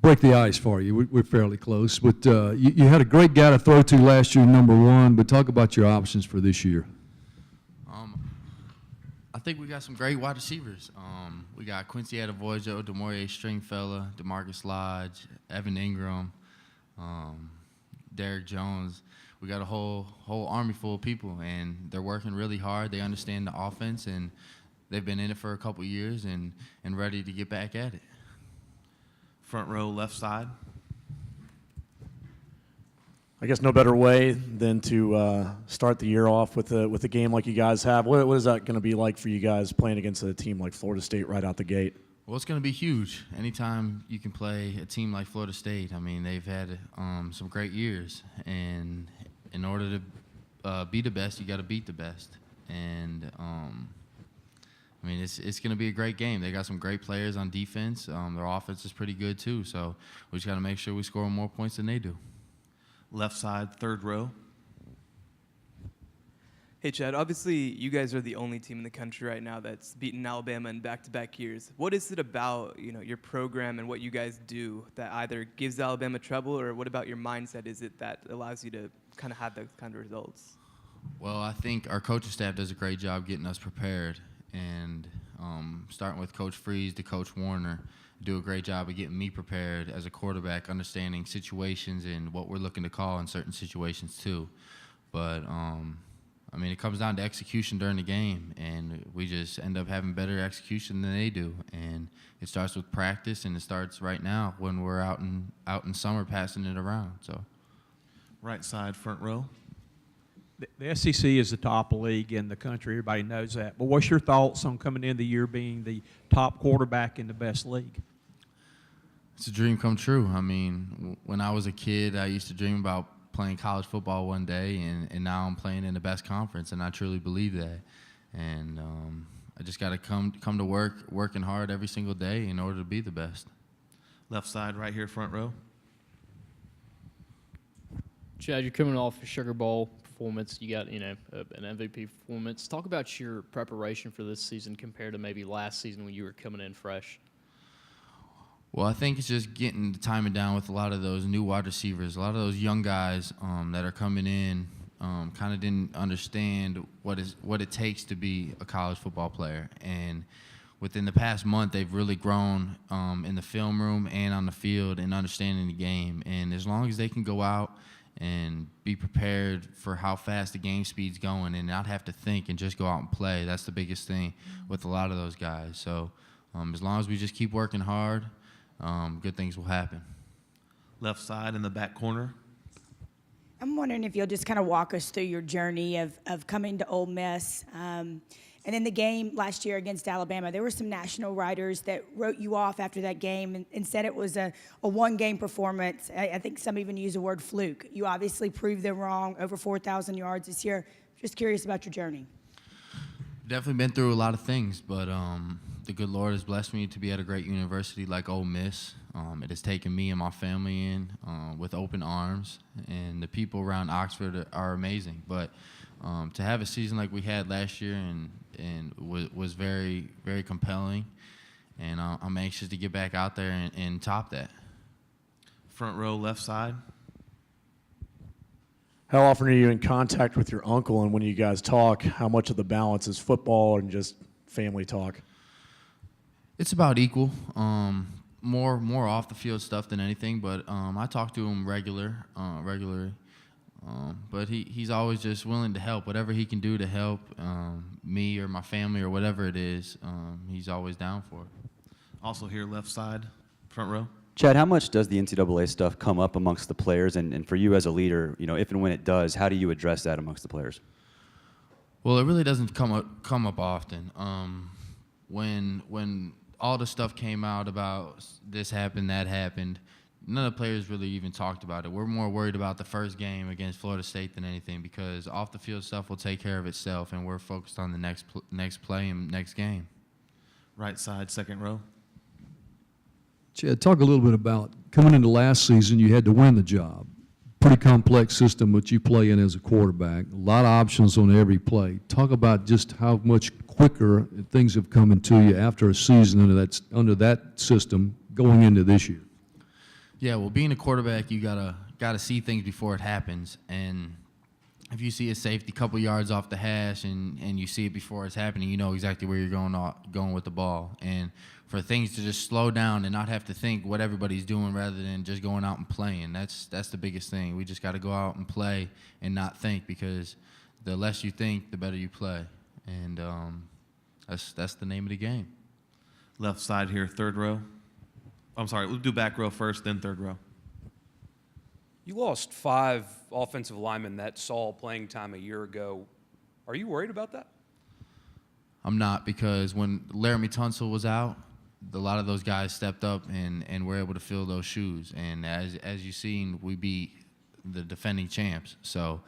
break the ice for you. We're fairly close. But you had a great guy to throw to last year, number one, but talk about your options for this year. I think we got some great wide receivers. We got Quincy Adevojo, Demorie Stringfellow, DeMarcus Lodge, Evan Ingram, Derek Jones. We got a whole army full of people, and they're working really hard. They understand the offense, and they've been in it for a couple years and ready to get back at it. Front row, left side. I guess no better way than to start the year off with a game like you guys have. What is that going to be like for you guys playing against a team like Florida State right out the gate? Well, it's going to be huge. Anytime you can play a team like Florida State, I mean, they've had some great years, and in order to be the best, you got to beat the best. And I mean, it's going to be a great game. They got some great players on defense. Their offense is pretty good too. So we just got to make sure we score more points than they do. Left side, third row. Hey, Chad, obviously you guys are the only team in the country right now that's beaten Alabama in back-to-back years. What is it about, your program and what you guys do that either gives Alabama trouble, or what about your mindset is it that allows you to kind of have those kind of results? Well, I think our coaching staff does a great job getting us prepared, and starting with Coach Freeze to Coach Warner, do a great job of getting me prepared as a quarterback, understanding situations and what we're looking to call in certain situations too. But I mean, it comes down to execution during the game, and we just end up having better execution than they do. And it starts with practice, and it starts right now when we're out in summer passing it around. So, Right side, front row. The SEC is the top league in the country. Everybody knows that. But what's your thoughts on coming in the year being the top quarterback in the best league? It's a dream come true. I mean, when I was a kid, I used to dream about playing college football one day, and now I'm playing in the best conference, and I truly believe that. And I just got to come to work, working hard every single day in order to be the best. Left side, right here, front row. Chad, you're coming off a Sugar Bowl performance. You got, an MVP performance. Talk about your preparation for this season compared to maybe last season when you were coming in fresh. Well, I think it's just getting the timing down with a lot of those new wide receivers, a lot of those young guys that are coming in kind of didn't understand what it takes to be a college football player. And within the past month, they've really grown in the film room and on the field and understanding the game. And as long as they can go out and be prepared for how fast the game speed's going and not have to think and just go out and play, that's the biggest thing with a lot of those guys. So as long as we just keep working hard, good things will happen. Left side in the back corner. I'm wondering if you'll just kind of walk us through your journey of coming to Ole Miss. And in the game last year against Alabama, there were some national writers that wrote you off after that game and said it was a one-game performance. I think some even used the word fluke. You obviously proved them wrong, over 4,000 yards this year. Just curious about your journey. Definitely been through a lot of things, but the good Lord has blessed me to be at a great university like Ole Miss. It has taken me and my family in with open arms, and the people around Oxford are amazing. But to have a season like we had last year and was very, very compelling, and I'm anxious to get back out there and top that. Front row, left side. How often are you in contact with your uncle, and when you guys talk, how much of the balance is football and just family talk? It's about equal. More off the field stuff than anything, but I talk to him regularly. But he's always just willing to help. Whatever he can do to help me or my family or whatever it is, he's always down for it. Also here, left side, front row. Chad, how much does the NCAA stuff come up amongst the players? And for you as a leader, if and when it does, how do you address that amongst the players? Well, it really doesn't come up often. When all the stuff came out about this happened, that happened, none of the players really even talked about it. We're more worried about the first game against Florida State than anything, because off the field stuff will take care of itself, and we're focused on the next play and next game. Right side, second row. Chad, talk a little bit about coming into last season, you had to win the job. Pretty complex system that you play in as a quarterback. A lot of options on every play. Talk about just how much quicker things have come into you after a season under that system going into this year. Yeah, well, being a quarterback, you gotta see things before it happens. And if you see a safety a couple yards off the hash and you see it before it's happening, you know exactly where you're going with the ball. And for things to just slow down and not have to think what everybody's doing rather than just going out and playing, that's the biggest thing. We just got to go out and play and not think, because the less you think, the better you play. And that's the name of the game. Left side here, third row. I'm sorry, we'll do back row first, then third row. You lost 5 offensive linemen that saw playing time a year ago. Are you worried about that? I'm not, because when Laramie Tunsil was out, a lot of those guys stepped up and were able to fill those shoes. And as you've seen, we beat the defending champs. So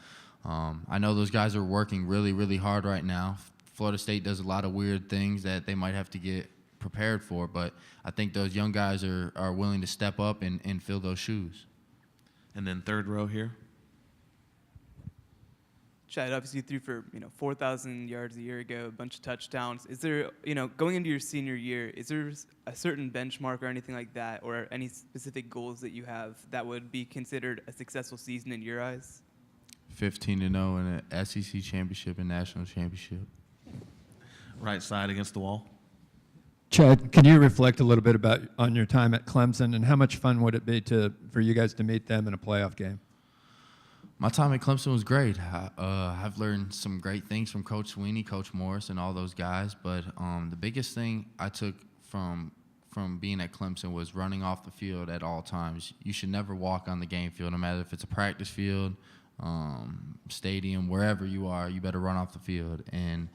I know those guys are working really, really hard right now. Florida State does a lot of weird things that they might have to get prepared for, but I think those young guys are willing to step up and fill those shoes. And then third row here. Chad, obviously you threw for 4,000 yards a year ago, a bunch of touchdowns. Is there, going into your senior year, is there a certain benchmark or anything like that, or any specific goals that you have that would be considered a successful season in your eyes? 15-0 in an SEC championship and national championship. Right side against the wall. Chad, can you reflect a little bit on your time at Clemson, and how much fun would it be for you guys to meet them in a playoff game? My time at Clemson was great. I've learned some great things from Coach Sweeney, Coach Morris, and all those guys. But the biggest thing I took from being at Clemson was running off the field at all times. You should never walk on the game field, no matter if it's a practice field, stadium, wherever you are. You better run off the field. And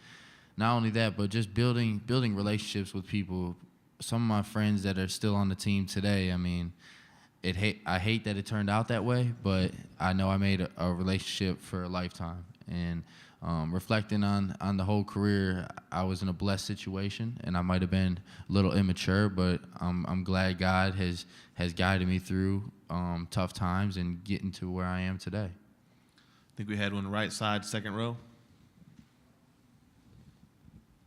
not only that, but just building relationships with people. Some of my friends that are still on the team today, I mean, I hate that it turned out that way, but I know I made a relationship for a lifetime. And reflecting on the whole career, I was in a blessed situation, and I might have been a little immature, but I'm glad God has guided me through tough times and getting to where I am today. I think we had one right side, second row.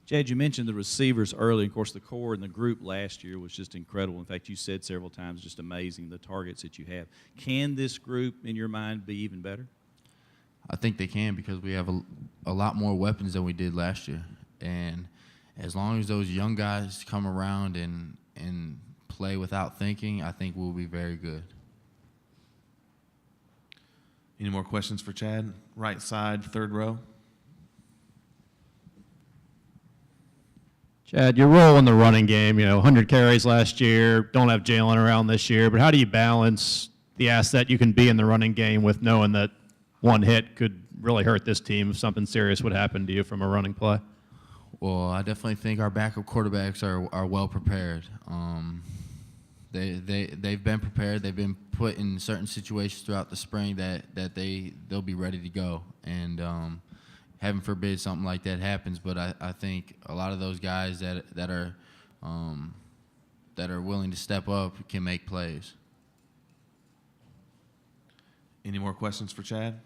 Chad, you mentioned the receivers early. Of course, the core and the group last year was just incredible. In fact, you said several times, just amazing, the targets that you have. Can this group, in your mind, be even better? I think they can, because we have a lot more weapons than we did last year. And as long as those young guys come around and play without thinking, I think we'll be very good. Any more questions for Chad? Right side, third row. Chad, your role in the running game, 100 carries last year, don't have Jalen around this year, but how do you balance the asset you can be in the running game with knowing that one hit could really hurt this team if something serious would happen to you from a running play? Well, I definitely think our backup quarterbacks are well prepared. They've been prepared. They've been put in certain situations throughout the spring that they'll be ready to go. And heaven forbid something like that happens, but I think a lot of those guys that are willing to step up can make plays. Any more questions for Chad?